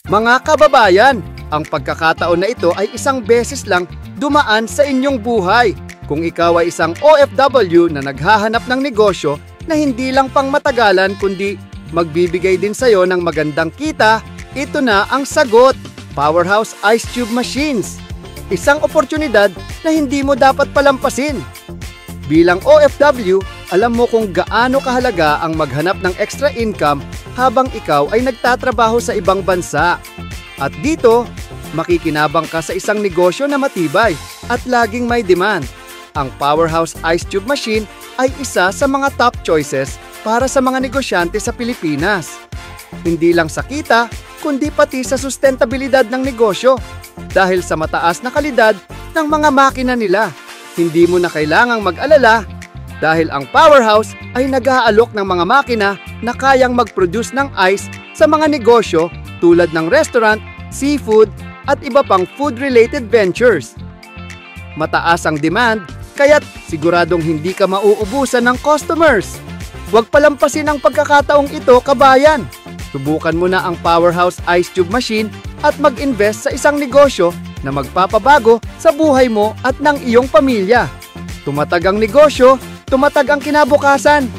Mga kababayan, ang pagkakataon na ito ay isang beses lang dumaan sa inyong buhay. Kung ikaw ay isang OFW na naghahanap ng negosyo na hindi lang pang matagalan kundi magbibigay din sa'yo ng magandang kita, ito na ang sagot. Powerhouse Ice Cube Machines. Isang oportunidad na hindi mo dapat palampasin. Bilang OFW, alam mo kung gaano kahalaga ang maghanap ng extra income habang ikaw ay nagtatrabaho sa ibang bansa. At dito, makikinabang ka sa isang negosyo na matibay at laging may demand. Ang Powerhouse Ice Cube Machine ay isa sa mga top choices para sa mga negosyante sa Pilipinas. Hindi lang sa kita, kundi pati sa sustentabilidad ng negosyo. Dahil sa mataas na kalidad ng mga makina nila, hindi mo na kailangang mag-alala dahil ang Powerhouse ay nag-aalok ng mga makina na kayang mag-produce ng ice sa mga negosyo tulad ng restaurant, seafood at iba pang food-related ventures. Mataas ang demand, kaya't siguradong hindi ka mauubusan ng customers. Huwag palampasin ang pagkakataong ito, kabayan. Subukan mo na ang Powerhouse Ice Cube Machine at mag-invest sa isang negosyo na magpapabago sa buhay mo at ng iyong pamilya. Tumatag ang negosyo, tumatag ang kinabukasan.